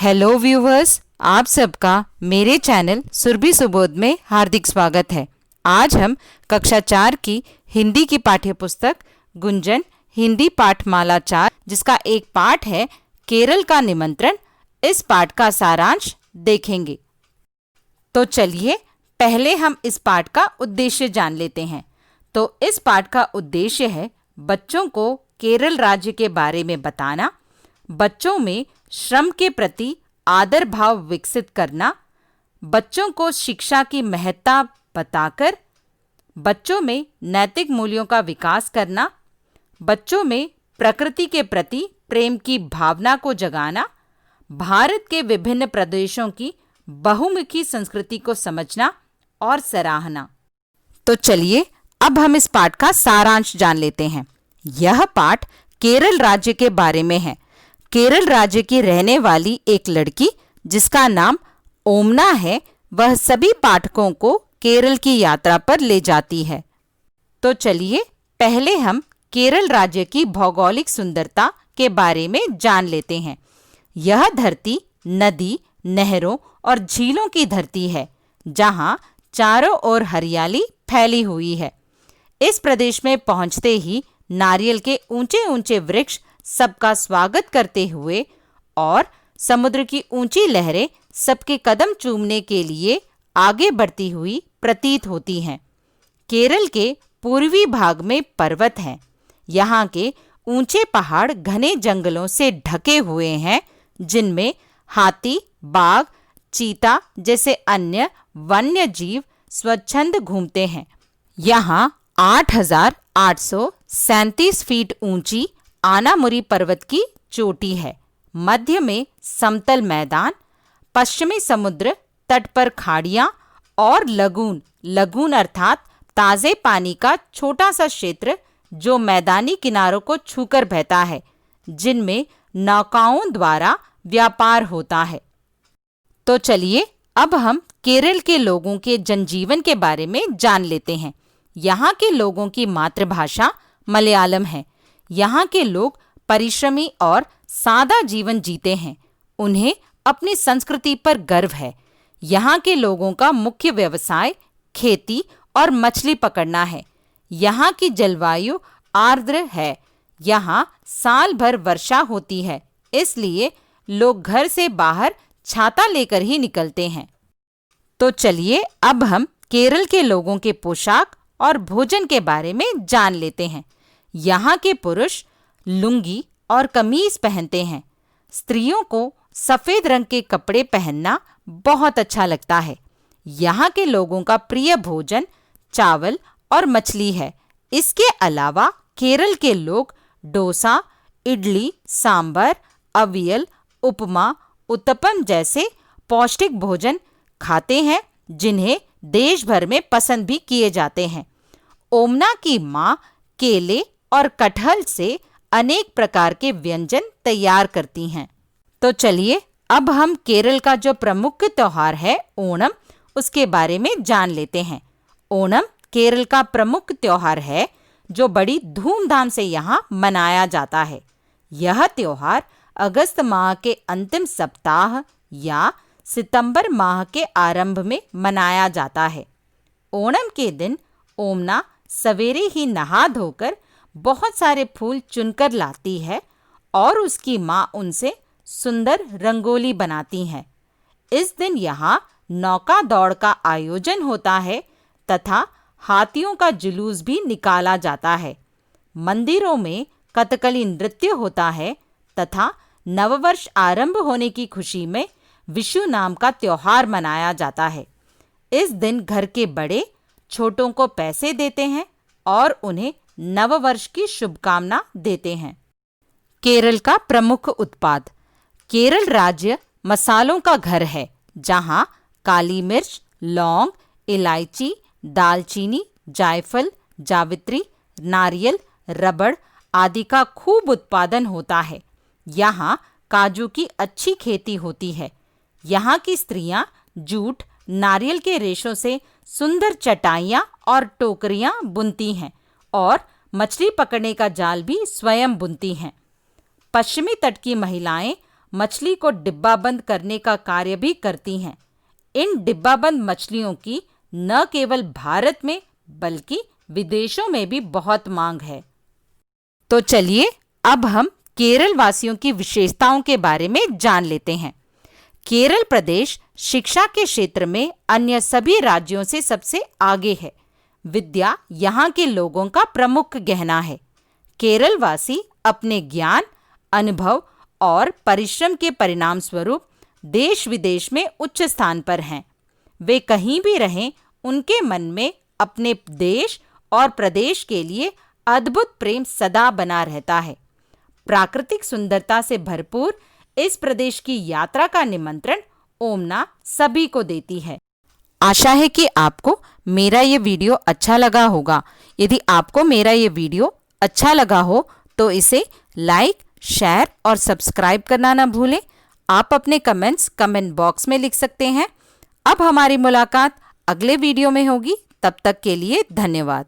Hello viewers, आप सबका मेरे चैनल सुरभि सुबोध में हार्दिक स्वागत है। आज हम कक्षा 4 की हिंदी की पाठ्यपुस्तक गुंजन हिंदी पाठमाला 4 जिसका एक पाठ है केरल का निमंत्रण, इस पाठ का सारांश देखेंगे। तो चलिए पहले हम इस पाठ का उद्देश्य जान लेते हैं। तो इस पाठ का उद्देश्य है बच्चों को केरल राज्य के बारे में बताना, बच्चों में श्रम के प्रति आदर भाव विकसित करना, बच्चों को शिक्षा की महत्ता बताकर बच्चों में नैतिक मूल्यों का विकास करना, बच्चों में प्रकृति के प्रति प्रेम की भावना को जगाना, भारत के विभिन्न प्रदेशों की बहुमुखी संस्कृति को समझना और सराहना। तो चलिए अब हम इस पाठ का सारांश जान लेते हैं। यह पाठ केरल राज्य के बारे में है। केरल राज्य की रहने वाली एक लड़की जिसका नाम ओमना है, वह सभी पाठकों को केरल की यात्रा पर ले जाती है। तो चलिए पहले हम केरल राज्य की भौगोलिक सुंदरता के बारे में जान लेते हैं। यह धरती नदी, नहरों और झीलों की धरती है, जहां चारों ओर हरियाली फैली हुई है। इस प्रदेश में पहुंचते ही नारियल के ऊंचे ऊंचे वृक्ष सबका स्वागत करते हुए और समुद्र की ऊंची लहरें सबके कदम चूमने के लिए आगे बढ़ती हुई प्रतीत होती हैं। केरल के पूर्वी भाग में पर्वत हैं। यहाँ के ऊंचे पहाड़ घने जंगलों से ढके हुए हैं, जिनमें हाथी, बाघ, चीता जैसे अन्य वन्य जीव स्वच्छंद घूमते हैं। यहाँ 8,837 फीट ऊंची आनामुरी पर्वत की चोटी है। मध्य में समतल मैदान, पश्चिमी समुद्र तट पर खाड़ियां और लगून अर्थात ताजे पानी का छोटा सा क्षेत्र जो मैदानी किनारों को छूकर बहता है, जिनमें नौकाओं द्वारा व्यापार होता है। तो चलिए अब हम केरल के लोगों के जनजीवन के बारे में जान लेते हैं। यहाँ के लोगों की मातृभाषा मलयालम है। यहाँ के लोग परिश्रमी और सादा जीवन जीते हैं। उन्हें अपनी संस्कृति पर गर्व है। यहाँ के लोगों का मुख्य व्यवसाय खेती और मछली पकड़ना है। यहाँ की जलवायु आर्द्र है। यहाँ साल भर वर्षा होती है, इसलिए लोग घर से बाहर छाता लेकर ही निकलते हैं। तो चलिए अब हम केरल के लोगों के पोशाक और भोजन के बारे में जान लेते हैं। यहाँ के पुरुष लुंगी और कमीज पहनते हैं। स्त्रियों को सफेद रंग के कपड़े पहनना बहुत अच्छा लगता है। यहाँ के लोगों का प्रिय भोजन चावल और मछली है। इसके अलावा केरल के लोग डोसा, इडली, सांभर, अवियल, उपमा, उत्तपम जैसे पौष्टिक भोजन खाते हैं, जिन्हें देश भर में पसंद भी किए जाते हैं। ओमना की माँ केले और कटहल से अनेक प्रकार के व्यंजन तैयार करती हैं। तो चलिए अब हम केरल का जो प्रमुख त्योहार है ओणम, उसके बारे में जान लेते हैं। ओणम केरल का प्रमुख त्योहार है जो बड़ी धूमधाम से यहाँ मनाया जाता है। यह त्योहार अगस्त माह के अंतिम सप्ताह या सितंबर माह के आरंभ में मनाया जाता है। ओणम के दिन ओमना सवेरे ही नहा धोकर बहुत सारे फूल चुनकर लाती है और उसकी माँ उनसे सुंदर रंगोली बनाती हैं। इस दिन यहाँ नौका दौड़ का आयोजन होता है तथा हाथियों का जुलूस भी निकाला जाता है। मंदिरों में कथकली नृत्य होता है तथा नववर्ष आरंभ होने की खुशी में विशु नाम का त्योहार मनाया जाता है। इस दिन घर के बड़े छोटों को पैसे देते हैं और उन्हें नववर्ष की शुभकामना देते हैं। केरल का प्रमुख उत्पाद। केरल राज्य मसालों का घर है, जहां काली मिर्च, लौंग, इलायची, दालचीनी, जायफल, जावित्री, नारियल, रबड़ आदि का खूब उत्पादन होता है। यहाँ काजू की अच्छी खेती होती है। यहाँ की स्त्रियां जूट, नारियल के रेशों से सुंदर चटाइयाँ और टोकरियाँ बुनती हैं और मछली पकड़ने का जाल भी स्वयं बुनती हैं। पश्चिमी तट की महिलाएं मछली को डिब्बाबंद करने का कार्य भी करती हैं। इन डिब्बाबंद मछलियों की न केवल भारत में बल्कि विदेशों में भी बहुत मांग है। तो चलिए अब हम केरल वासियों की विशेषताओं के बारे में जान लेते हैं। केरल प्रदेश शिक्षा के क्षेत्र में अन्य सभी राज्यों से सबसे आगे है। विद्या यहाँ के लोगों का प्रमुख गहना है। केरल वासी अपने ज्ञान, अनुभव और परिश्रम के परिणाम स्वरूप देश विदेश में उच्च स्थान पर हैं। वे कहीं भी रहें, उनके मन में अपने देश और प्रदेश के लिए अद्भुत प्रेम सदा बना रहता है। प्राकृतिक सुंदरता से भरपूर इस प्रदेश की यात्रा का निमंत्रण ओमना सभी को देती है। आशा है कि आपको मेरा ये वीडियो अच्छा लगा होगा। यदि आपको मेरा ये वीडियो अच्छा लगा हो तो इसे लाइक, शेयर और सब्सक्राइब करना ना भूलें। आप अपने कमेंट्स कमेंट बॉक्स में लिख सकते हैं। अब हमारी मुलाकात अगले वीडियो में होगी। तब तक के लिए धन्यवाद।